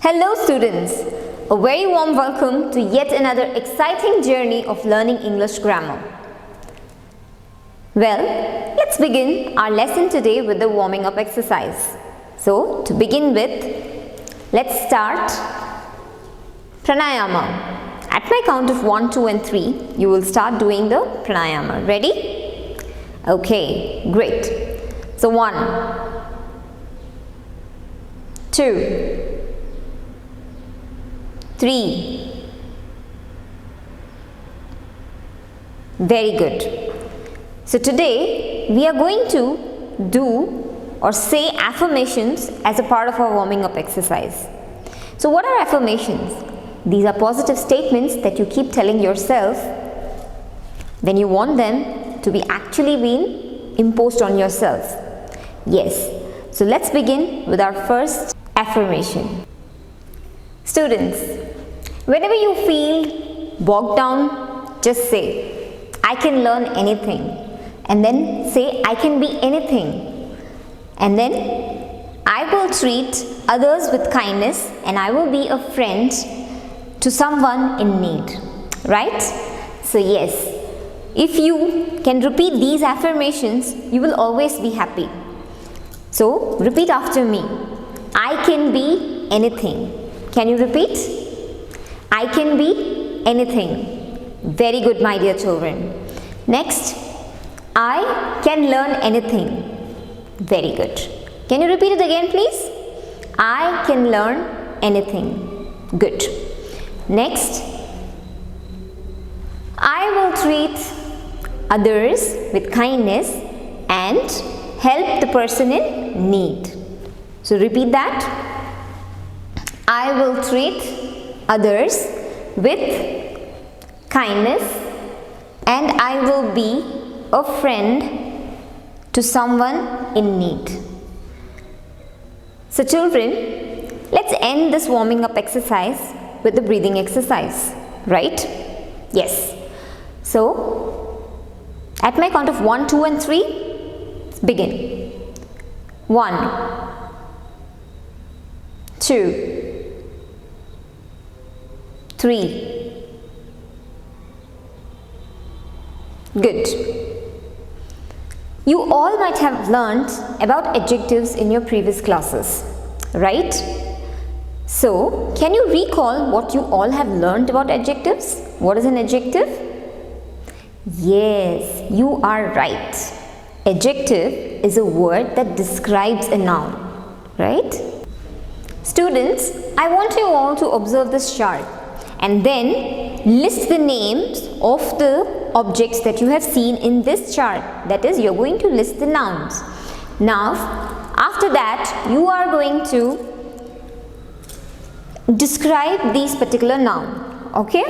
Hello students, a very warm welcome to yet another exciting journey of learning English grammar. Well, let's begin our lesson today with the warming up exercise. So, to begin with, let's start pranayama. At my count of 1, 2 and 3, you will start doing the pranayama. Ready? Okay, great. So 1, 2, 3. Very good. So today we are going to do or say affirmations as a part of our warming up exercise. So what are affirmations? These are positive statements that you keep telling yourself when you want them to be actually being imposed on yourself. Yes. So let's begin with our first affirmation. Students, whenever you feel bogged down, just say, I can learn anything. And then say, I can be anything. And then, I will treat others with kindness and I will be a friend to someone in need. Right? So yes, if you can repeat these affirmations, you will always be happy. So, repeat after me. I can be anything. Can you repeat? I can be anything. Very good, my dear children. Next, I can learn anything. Very good. Can you repeat it again, please? I can learn anything. Good. Next, I will treat others with kindness and help the person in need. So repeat that. I will treat others with kindness and I will be a friend to someone in need. So children, let's end this warming up exercise with the breathing exercise, right? Yes. So, at my count of 1, 2 and 3, begin. 1, 2, 3. Good. You all might have learnt about adjectives in your previous classes, right? So, can you recall what you all have learnt about adjectives? What is an adjective? Yes, you are right. Adjective is a word that describes a noun, right? Students, I want you all to observe this chart and then list the names of the objects that you have seen in this chart. That is, you are going to list the nouns. Now, after that, you are going to describe these particular noun. Okay?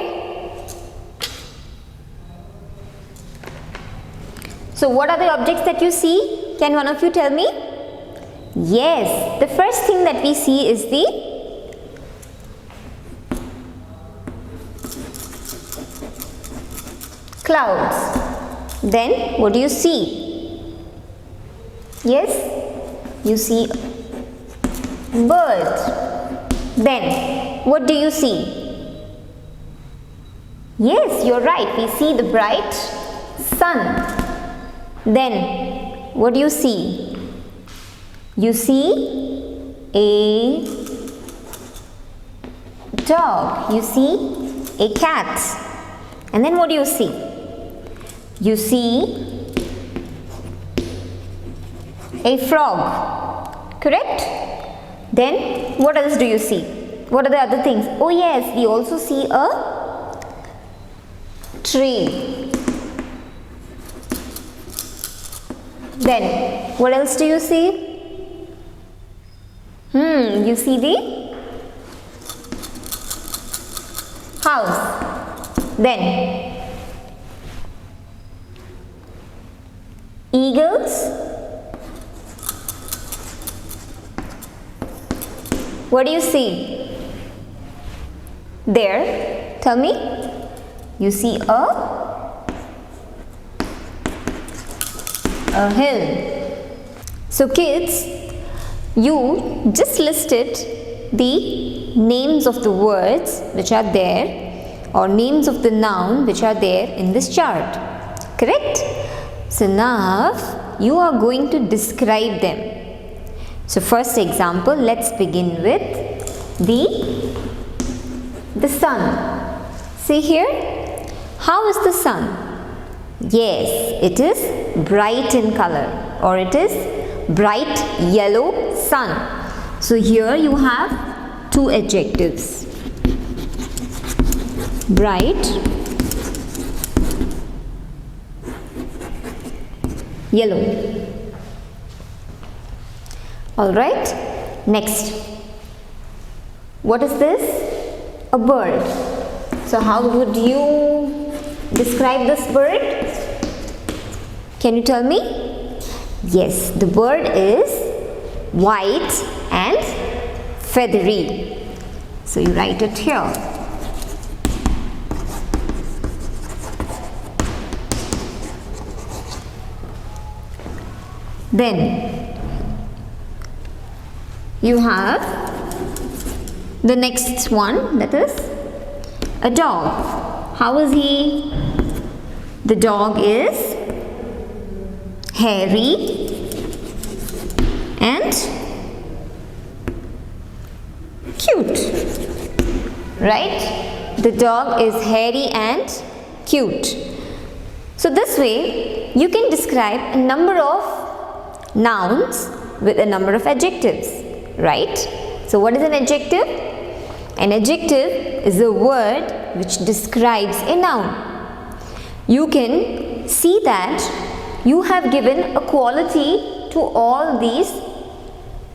So, what are the objects that you see? Can one of you tell me? Yes, the first thing that we see is the clouds. Then what do you see? Yes, you see birds. Then what do you see? Yes, you're right, we see the bright sun. Then what do you see? You see a dog, you see a cat. And then what do you see? You see a frog, correct? Then what else do you see? What are the other things? Oh yes, we also see a tree. Then what else do you see? You see the house. Then eagles. What do you see? There, tell me. You see a hill. So kids, you just listed the names of the words which are there or names of the noun which are there in this chart. Correct? So now you are going to describe them. So first example, let's begin with the sun. See here, how is the sun? Yes, it is bright in color, or it is bright yellow sun. So here you have two adjectives, bright yellow. Alright, next, what is this? A bird. So how would you describe this bird? Can you tell me? Yes, the bird is white and feathery. So you write it here. Then you have the next one, that is a dog. How is he? The dog is hairy and cute, right? The dog is hairy and cute. So this way you can describe a number of nouns with a number of adjectives, right? So what is an adjective? An adjective is a word which describes a noun. You can see that you have given a quality to all these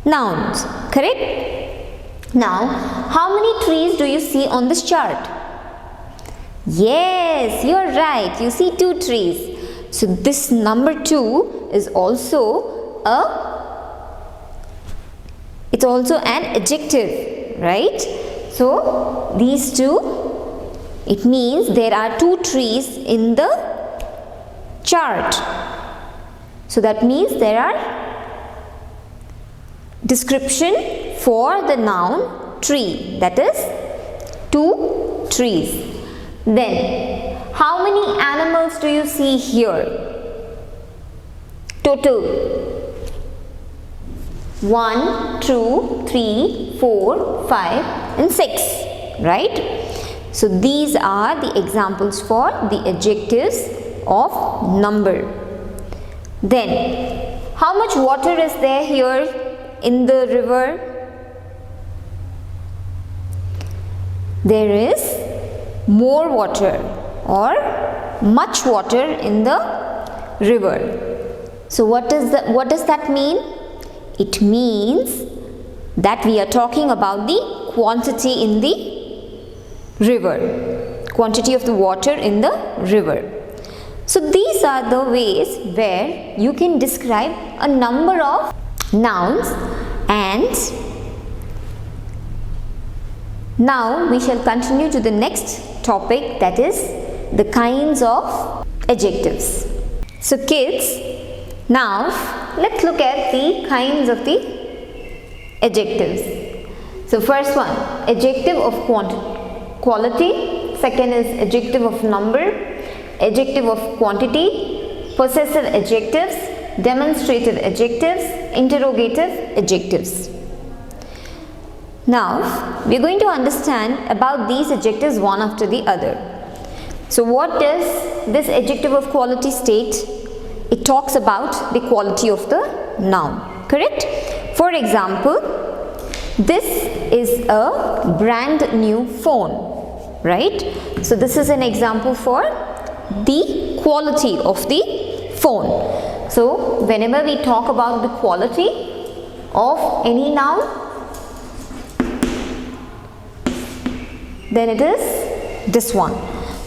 nouns, correct? Now, how many trees do you see on this chart? Yes, you are right. You see 2 trees. So this number 2 is also an adjective, right? So these 2, it means there are 2 trees in the chart. So that means there are description for the noun tree, that is 2 trees. Then how many animals do you see here? Total. 1, 2, 3, 4, 5 and 6, right? So these are the examples for the adjectives of number. Then how much water is there here in the river? There is more water or much water in the river. So what does that mean? It means that we are talking about the quantity in the river, quantity of the water in the river. So these are the ways where you can describe a number of nouns. And now we shall continue to the next topic, that is the kinds of adjectives. So kids, now let's look at the kinds of the adjectives. So first one, adjective of quality. Second is adjective of number, adjective of quantity, possessive adjectives, demonstrative adjectives, interrogative adjectives. Now we are going to understand about these adjectives one after the other. So what does this adjective of quality state? It talks about the quality of the noun, correct? For example, this is a brand new phone, right? So this is an example for the quality of the phone. So whenever we talk about the quality of any noun, then it is this one.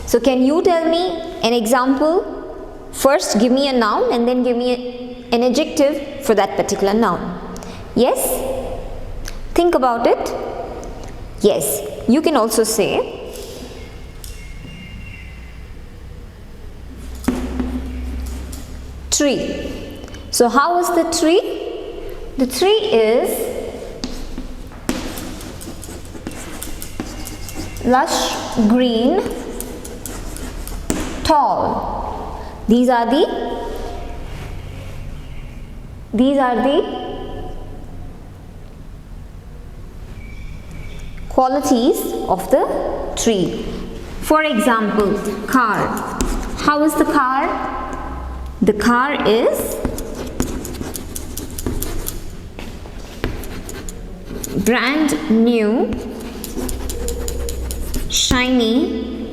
So can you tell me an example? First give me a noun and then give me an adjective for that particular noun. Yes? Think about it. Yes, you can also say tree. So how is the tree? The tree is lush green, tall. These are the qualities of the tree. For example, car. How is the car? The car is brand new, shiny,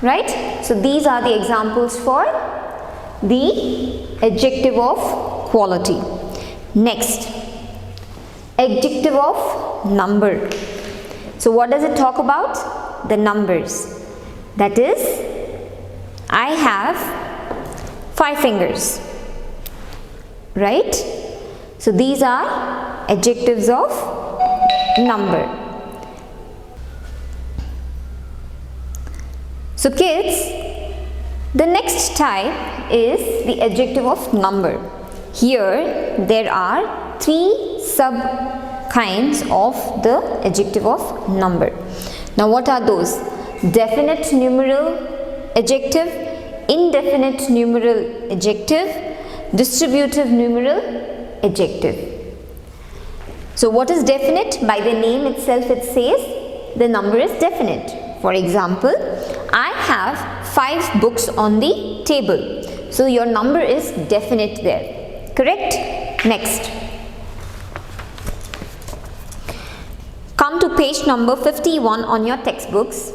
right? So these are the examples for the adjective of quality. Next, adjective of number. So what does it talk about? The numbers. That is, I have 5 fingers, right? So these are adjectives of number. So kids, the next type is the adjective of number. Here there are 3 sub kinds of the adjective of number. Now what are those? Definite numeral adjective, indefinite numeral adjective, distributive numeral adjective. So what is definite? By the name itself it says the number is definite. For example, I have 5 books on the table. So your number is definite there. Correct? Next. Come to page number 51 on your textbooks.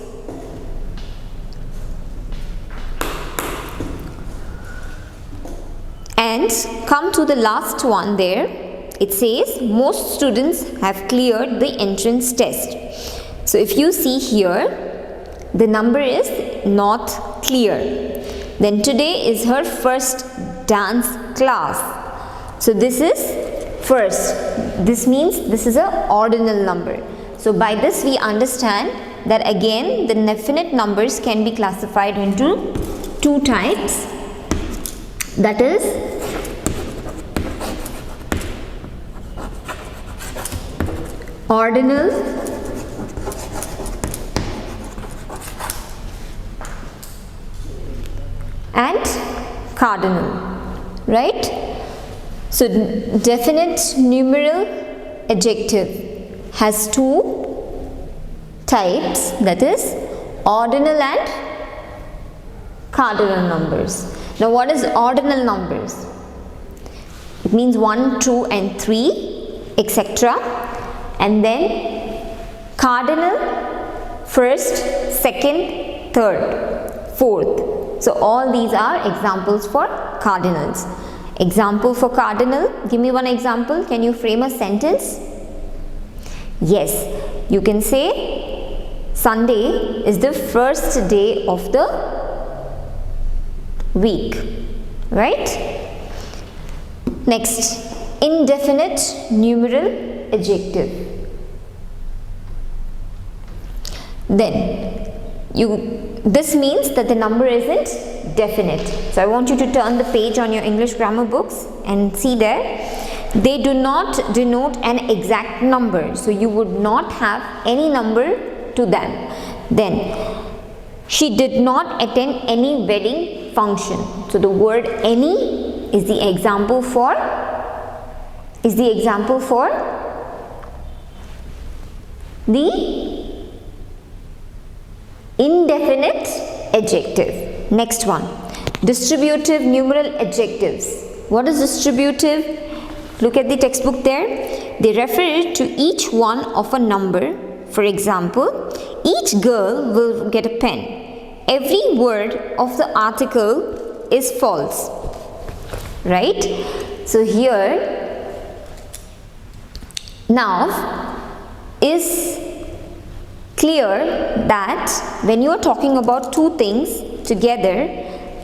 And come to the last one there. It says most students have cleared the entrance test. So if you see here, the number is not clear. Then today is her first dance class. So this is first. This means this is an ordinal number. So by this we understand that again the definite numbers can be classified into 2 types. That is ordinal and cardinal, right? So definite numeral adjective has 2 types, that is ordinal and cardinal numbers. Now what is ordinal numbers? It means 1, 2 and 3, etc. And then cardinal, first, second, third, fourth. So all these are examples for cardinals. Example for cardinal, give me one example. Can you frame a sentence? Yes, you can say Sunday is the first day of the week, right? Next, indefinite numeral adjective. Then this means that the number isn't definite. So I want you to turn the page on your English grammar books and see there. They do not denote an exact number. So you would not have any number to them. Then she did not attend any wedding function. So the word any is the example for the indefinite adjective. Next one, distributive numeral adjectives. What is distributive? Look at the textbook there. They refer to each one of a number. For example, each girl will get a pen. Every word of the article is false, right? So here now is clear that when you are talking about 2 things together,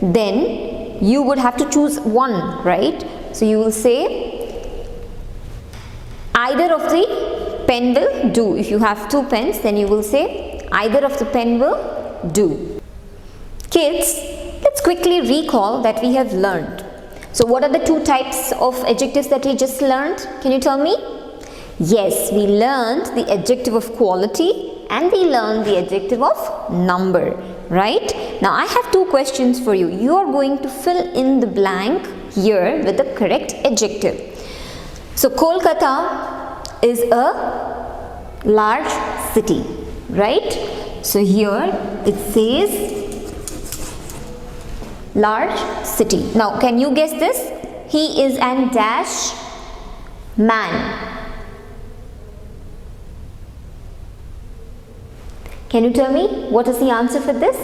then you would have to choose one, right? So you will say either of the pen will do. If you have 2 pens, then you will say either of the pen will do. Kids, let's quickly recall that we have learned. So what are the two types of adjectives that we just learned? Can you tell me? Yes, we learned the adjective of quality and we learned the adjective of number, right? Now I have two questions for you. You are going to fill in the blank here with the correct adjective. So Kolkata is a large city, right? So here it says large city. Now can you guess this? He is an dash man. Can you tell me what is the answer for this?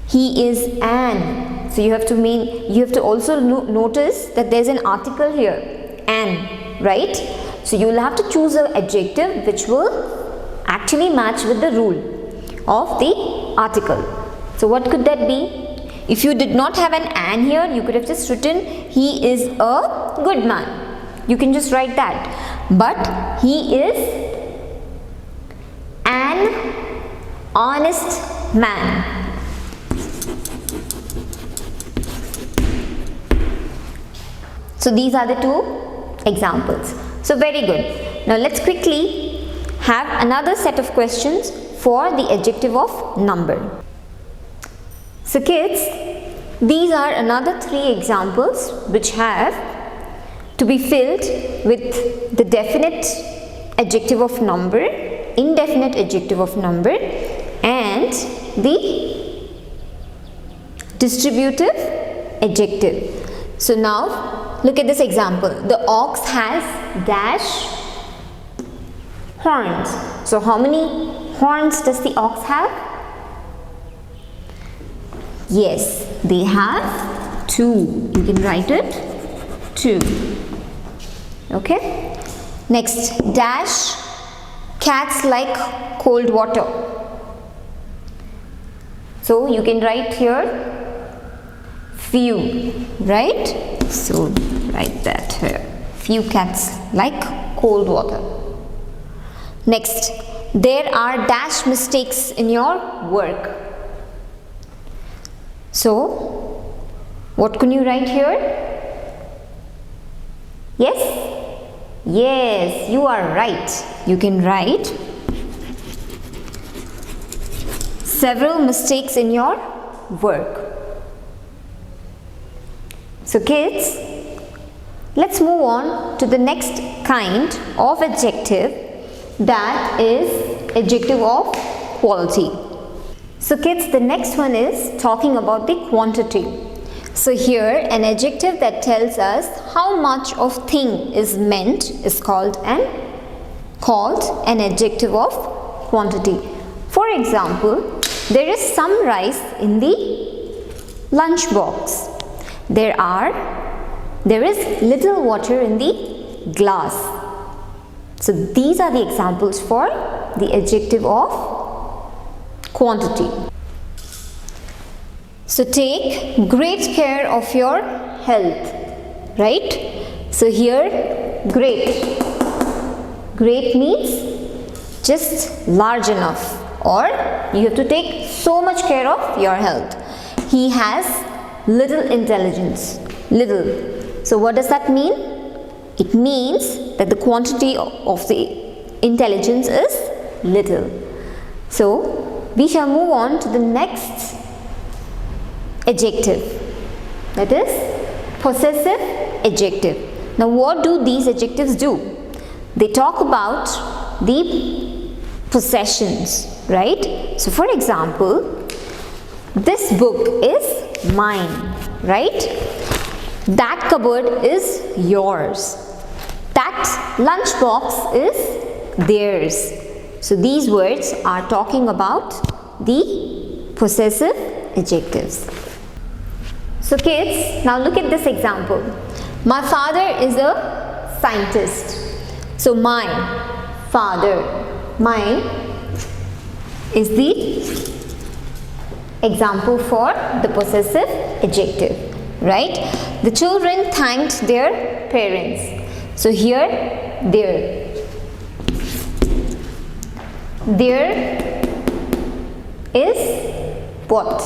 He is an. So you have to also notice that there is an article here, an, right? So you will have to choose an adjective which will actually match with the rule of the article. So what could that be? If you did not have an here, you could have just written he is a good man. You can just write that. But he is an honest man. So these are the two examples. So very good. Now let's quickly have another set of questions for the adjective of number. So kids, these are another three examples which have to be filled with the definite adjective of number, indefinite adjective of number and the distributive adjective. So now look at this example. The ox has dash horns. So how many horns does the ox have? Yes, they have 2. You can write it 2. Okay. Next, dash cats like cold water. So you can write here few, right? So write that here. Few cats like cold water. Next, there are dash mistakes in your work. So what can you write here? Yes? Yes, you are right. You can write several mistakes in your work. So kids, let's move on to the next kind of adjective, that is adjective of quality. So kids, the next one is talking about the quantity. So here an adjective that tells us how much of thing is meant is called an adjective of quantity. For example, there is some rice in the lunch box. There is little water in the glass. So these are the examples for the adjective of quantity. So take great care of your health, right? So here great means just large enough, or you have to take so much care of your health. He has little intelligence, little. So what does that mean? It means that the quantity of the intelligence is little. So we shall move on to the next adjective, that is possessive adjective. Now what do these adjectives do? They talk about the possessions, right? So for example, this book is mine, right? That cupboard is yours. That lunchbox is theirs. So these words are talking about the possessive adjectives. So kids, now look at this example. My father is a scientist. So my father, mine is the example for the possessive adjective, right? The children thanked their parents. So here, there. There is what?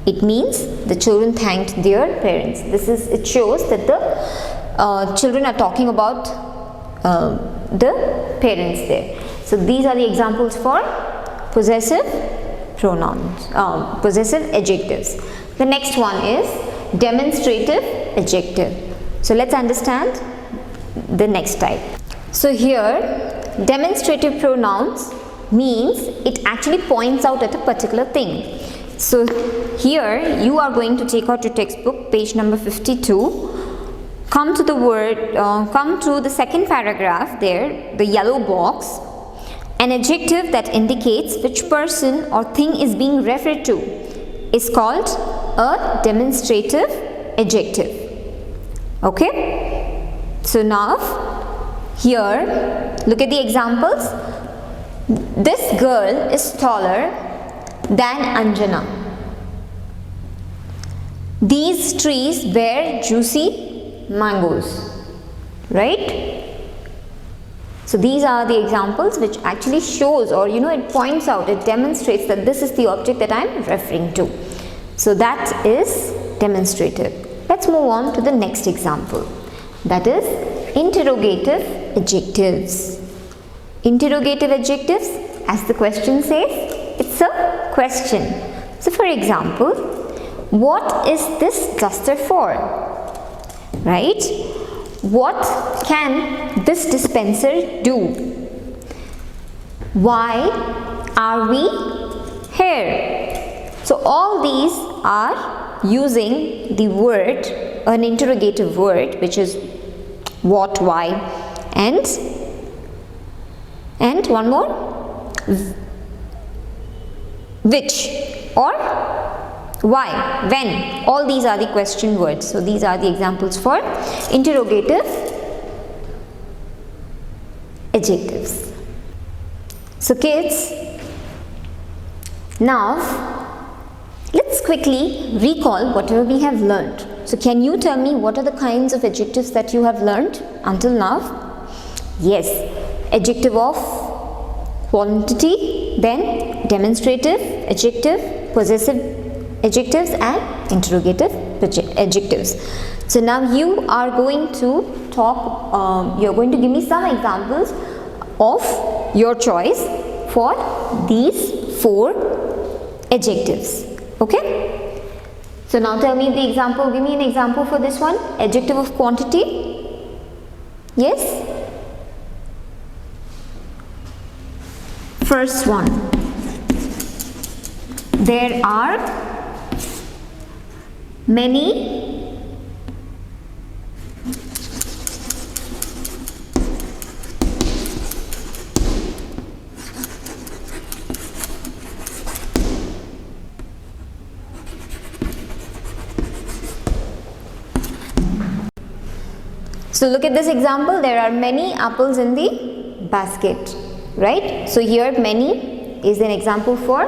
It means the children thanked their parents. It shows that the children are talking about the parents there. So these are the examples for possessive pronouns, possessive adjectives. The next one is demonstrative adjective. So let's understand the next type. So here, demonstrative pronouns means it actually points out at a particular thing. So here you are going to take out your textbook, page number 52. Come to the second paragraph there, the yellow box. An adjective that indicates which person or thing is being referred to is called a demonstrative adjective. Okay? So now, here, look at the examples. This girl is taller than Anjana. These trees bear juicy mangoes. Right? So these are the examples which actually shows, or it points out, it demonstrates that this is the object that I am referring to. So that is demonstrative. Let's move on to the next example. That is interrogative adjectives. Interrogative adjectives, as the question says, it's a question. So for example, what is this duster for? Right? What can this dispenser do? Why are we here? So all these are using the word, an interrogative word, which is what, why, and one more, which, or why, when. All these are the question words. So these are the examples for interrogative adjectives. So kids, now let's quickly recall whatever we have learned. So can you tell me what are the kinds of adjectives that you have learned until now? Yes, adjective of quantity, then demonstrative adjective, possessive adjectives, and interrogative adjectives. So now you are going to talk, you are going to give me some examples of your choice for these 4 adjectives. Okay? So now tell me the example, give me an example for this one. Adjective of quantity. Yes? First one. There are many So look at this example, there are many apples in the basket, right? So here many is an example for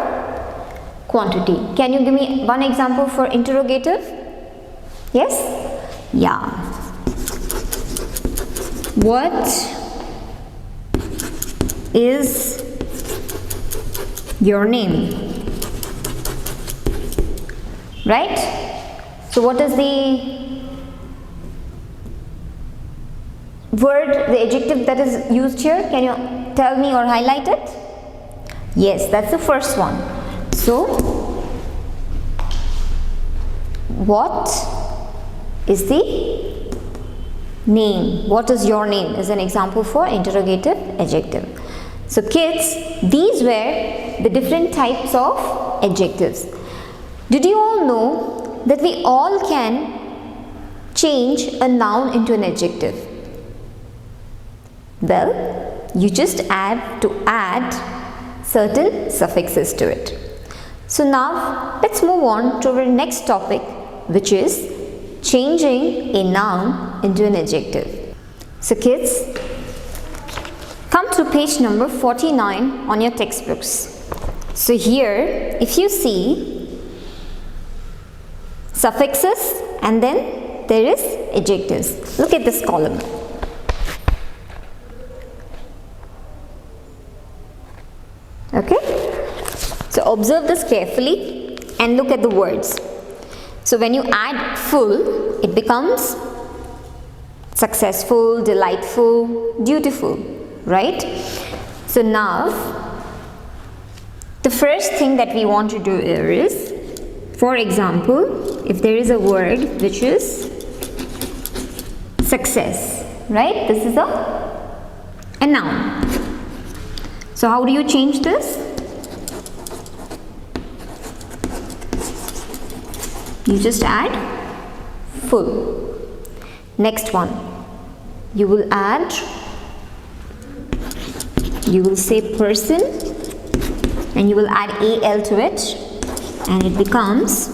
quantity. Can you give me one example for interrogative? Yes? Yeah. What is your name? Right? So what is the word, the adjective that is used here? Can you tell me or highlight it? Yes, that's the first one. So, what is the name? What is your name is an example for interrogative adjective. So kids, these were the different types of adjectives. Did you all know that we all can change a noun into an adjective? Well, you just have to add certain suffixes to it. So now let's move on to our next topic, which is changing a noun into an adjective. So kids, come to page number 49 on your textbooks. So here, if you see suffixes and then there is adjectives. Look at this column. Okay, so observe this carefully and look at the words. So when you add full, it becomes successful, delightful, dutiful, right? So now, the first thing that we want to do here is, for example, if there is a word which is success, right? This is a noun. So how do you change this? You just add full. Next one, you will say person, and you will add al to it, and it becomes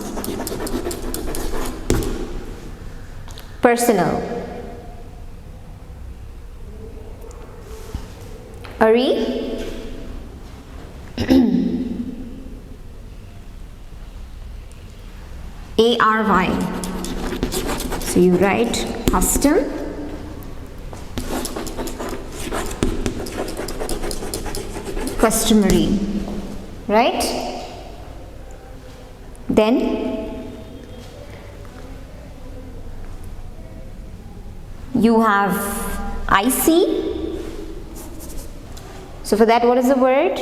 personal. Ari, ARY. So you write custom, customary, right? Then you have IC. So for that, what is the word?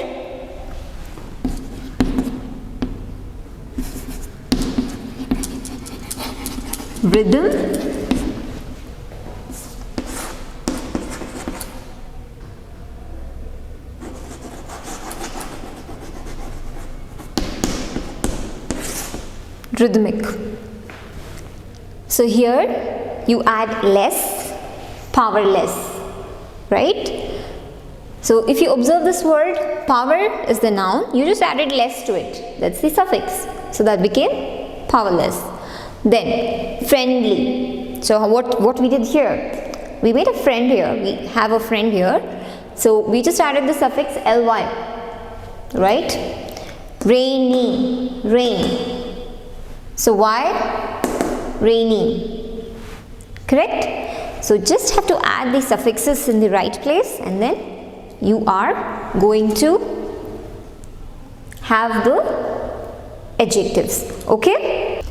Rhythm. Rhythmic. So here you add less, powerless, right? So if you observe this word, power is the noun, you just added less to it. That's the suffix. So that became powerless. Then friendly. So what we did here? We made a friend here. We have a friend here. So we just added the suffix ly, right? Rainy, rain. So why? Rainy. Correct? So just have to add the suffixes in the right place, and then you are going to have the adjectives. Okay?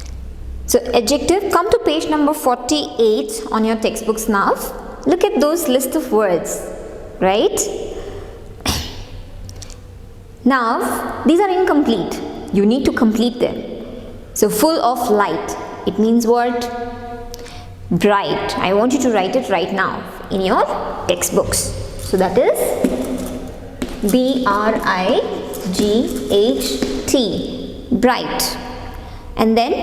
So adjective, come to page number 48 on your textbooks now. Look at those list of words, right? Now, these are incomplete. You need to complete them. So full of light, it means what? Bright. I want you to write it right now in your textbooks. So that is B-R-I-G-H-T, bright. And then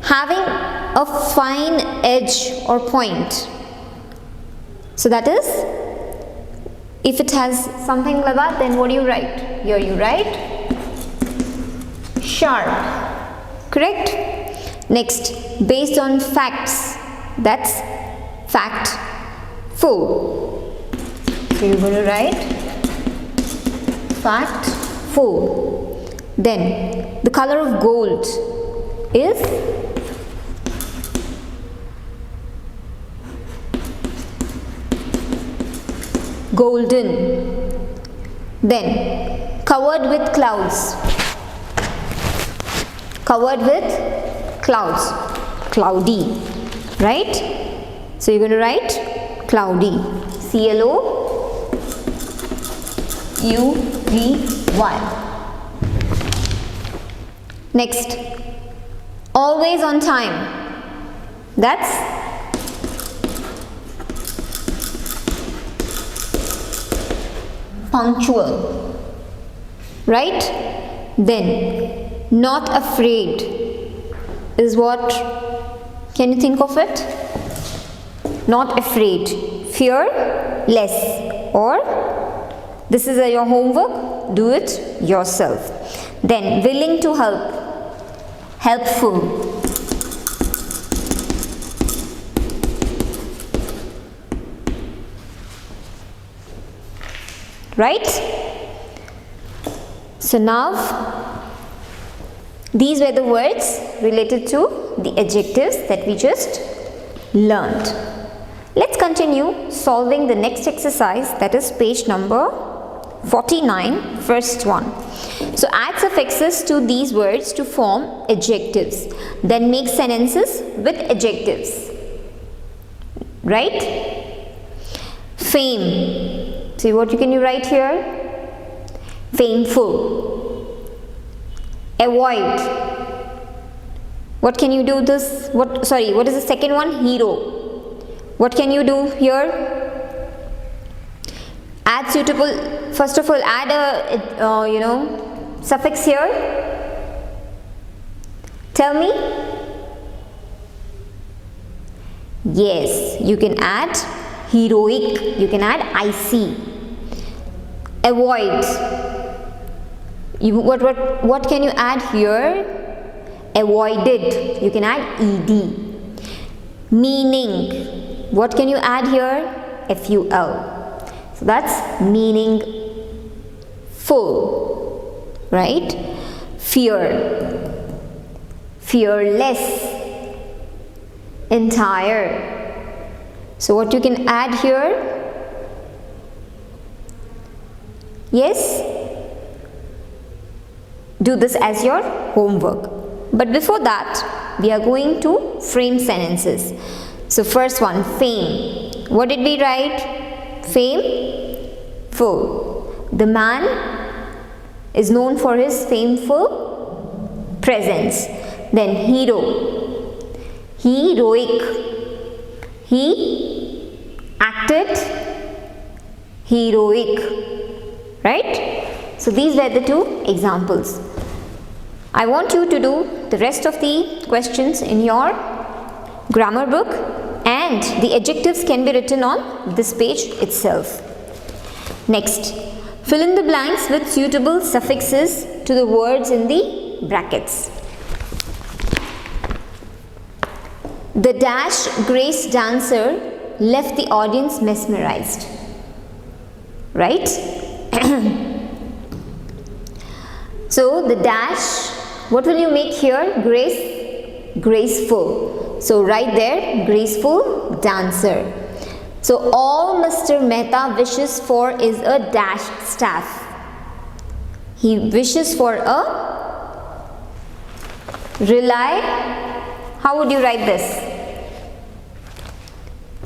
having a fine edge or point. So that is, if it has something like that, then what do you write? Here you write sharp. Correct? Next, based on facts, that's factful. So you're going to write factful. Then the color of gold is golden. Then covered with clouds. Covered with clouds, cloudy, right? So you're going to write cloudy, C-L-O-U-D-Y. Next, always on time, that's punctual, right? Then not afraid is what? Can you think of it? Not afraid, fearless, or this is your homework, do it yourself. Then willing to help, helpful. Right? So now these were the words related to the adjectives that we just learned. Let's continue solving the next exercise, that is page number 49, first one. So add suffixes to these words to form adjectives. Then make sentences with adjectives. Right? Fame. See what can you write here? Fameful. Avoid. What can you do this? What is the second one? Hero. What can you do here? Add suitable. First of all, add a suffix here. Tell me. Yes, you can add heroic. You can add icy. Avoid. What can you add here? Avoided. You can add ed. Meaning. What can you add here? Ful. So that's meaning full, right? Fear. Fearless. Entire. So what you can add here? Yes? Do this as your homework. But before that, we are going to frame sentences. So first one, fame. What did we write? Fame, full. The man is known for his fameful presence. Then hero, heroic. He acted heroic. Right? So these were the two examples. I want you to do the rest of the questions in your grammar book, and the adjectives can be written on this page itself. Next, fill in the blanks with suitable suffixes to the words in the brackets. The dash grace dancer left the audience mesmerized. Right? So the dash, what will you make here? Grace, graceful. So right there, graceful dancer. So all Mr. Mehta wishes for is a dash staff. He wishes for a how would you write this?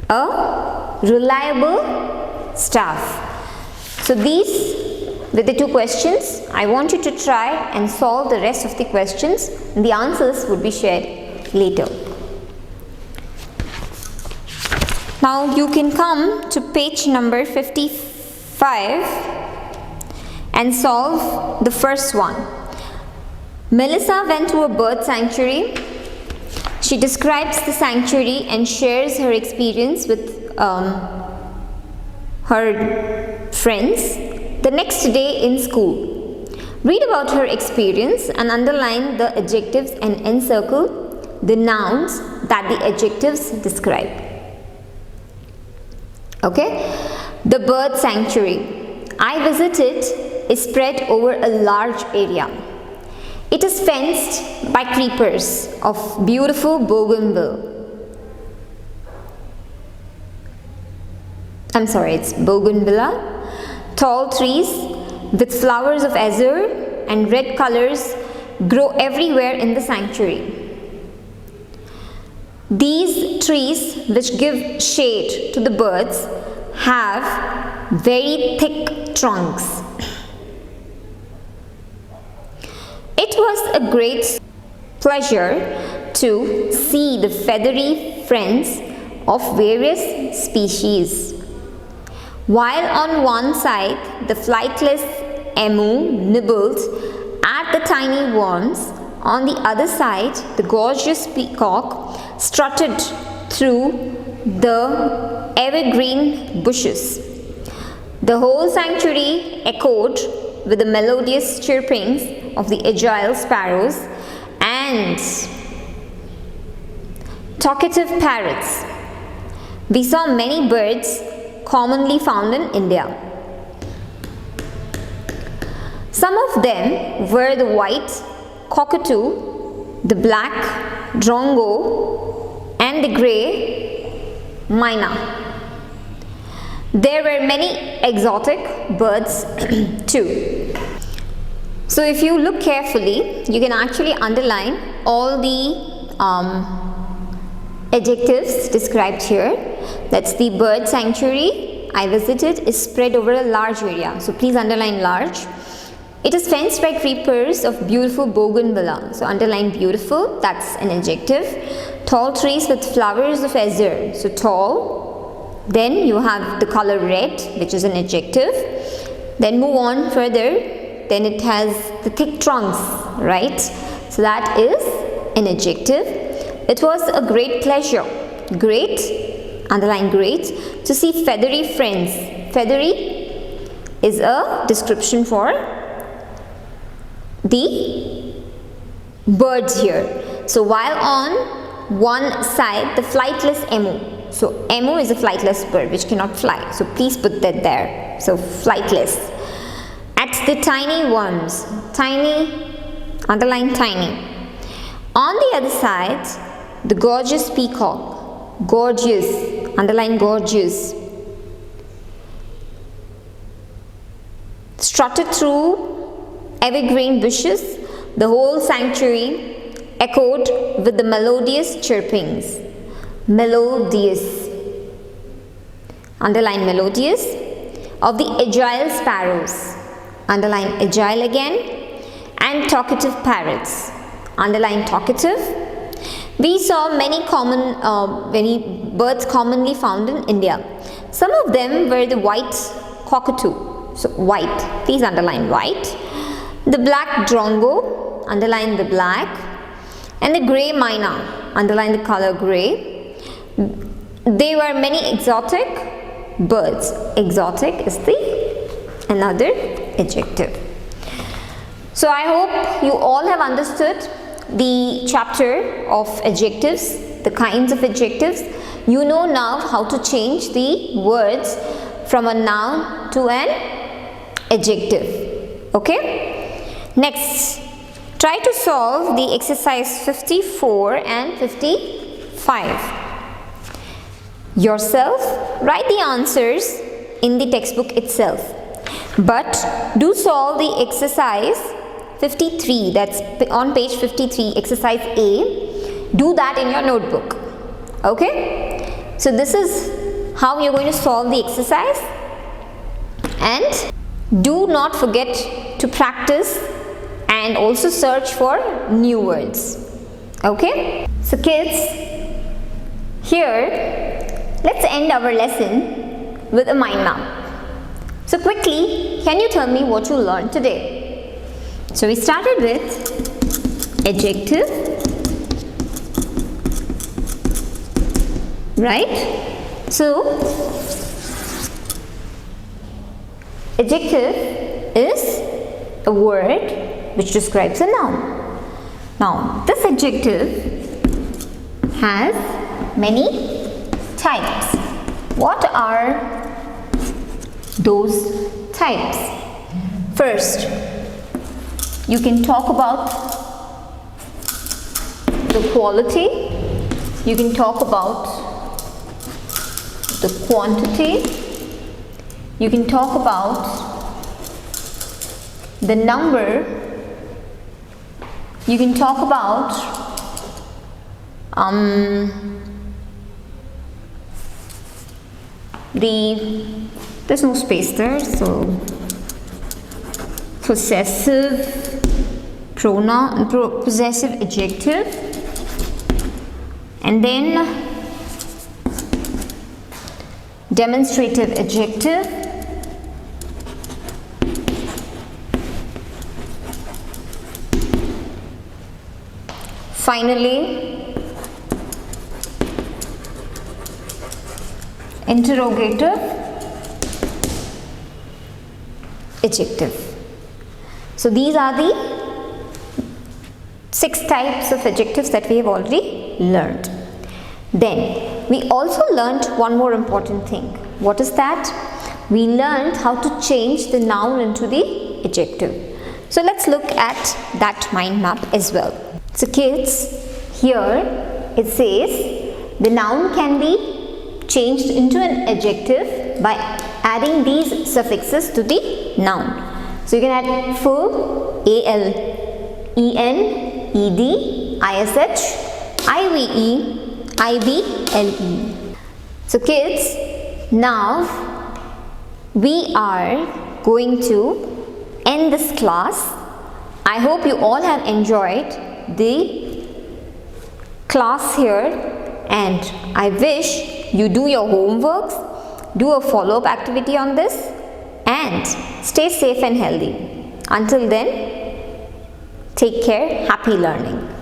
A reliable staff. So these were the two questions. I want you to try and solve the rest of the questions. The answers would be shared later. Now you can come to page number 55 and solve the first one. Melissa went to a bird sanctuary. She describes the sanctuary and shares her experience with her friends the next day in school. Read about her experience and underline the adjectives and encircle the nouns that the adjectives describe. Okay, the bird sanctuary I visited is spread over a large area. It is fenced by creepers of beautiful bougainvillea. Tall trees with flowers of azure and red colors grow everywhere in the sanctuary. These trees, which give shade to the birds, have very thick trunks. It was a great pleasure to see the feathery friends of various species. While on one side the flightless emu nibbled at the tiny worms, on the other side the gorgeous peacock strutted through the evergreen bushes. The whole sanctuary echoed with the melodious chirpings of the agile sparrows and talkative parrots. We saw many birds commonly found in India. Some of them were the white cockatoo, the black drongo, and the grey myna. There were many exotic birds too. So if you look carefully, you can actually underline all the adjectives described here. That's the bird sanctuary I visited is spread over a large area. So please underline large. It is fenced by creepers of beautiful bougainvillea. So underline beautiful, that's an adjective. Tall trees with flowers of azure. So tall. Then you have the color red, which is an adjective. Then move on further. Then it has the thick trunks, right? So that is an adjective. It was a great pleasure. Great, underline great, to see feathery friends. Feathery is a description for the birds here. So while on one side, the flightless emu. So emu is a flightless bird which cannot fly. So please put that there. So flightless. At the tiny ones, tiny, underline tiny. On the other side, the gorgeous peacock, gorgeous, underline gorgeous. Strutted through evergreen bushes, the whole sanctuary echoed with the melodious chirpings. Melodious, underline melodious, of the agile sparrows. Underline agile again, and talkative parrots. Underline talkative. We saw many birds commonly found in India. Some of them were the white cockatoo. So white, please underline white. The black drongo, underline the black. And the grey myna, underline the color grey. There were many exotic birds. Exotic is another adjective. So I hope you all have understood the chapter of adjectives, the kinds of adjectives. You know now how to change the words from a noun to an adjective. Okay? Next, try to solve the exercise 54 and 55. Yourself, write the answers in the textbook itself. But do solve the exercise 53, that's on page 53, exercise A. Do that in your notebook. Okay? So this is how you're going to solve the exercise. And do not forget to practice and also search for new words. Okay? So kids, here, let's end our lesson with a mind map. So quickly, can you tell me what you learned today? So we started with adjective, right? So adjective is a word which describes a noun. Now this adjective has many types. What are those types? First, you can talk about the quality, you can talk about the quantity, you can talk about the number, you can talk about there's no space there, so possessive pronoun, possessive adjective, and then demonstrative adjective, finally interrogative adjective. So these are the 6 types of adjectives that we have already learned. Then we also learned one more important thing. What is that? We learned how to change the noun into the adjective. So let's look at that mind map as well. So kids, here it says the noun can be changed into an adjective by adding these suffixes to the noun. So you can add full, al, en, ed, ish, ive, ible. So kids, now we are going to end this class. I hope you all have enjoyed the class here, and I wish you do your homeworks, do a follow-up activity on this, and stay safe and healthy. Until then, take care, happy learning.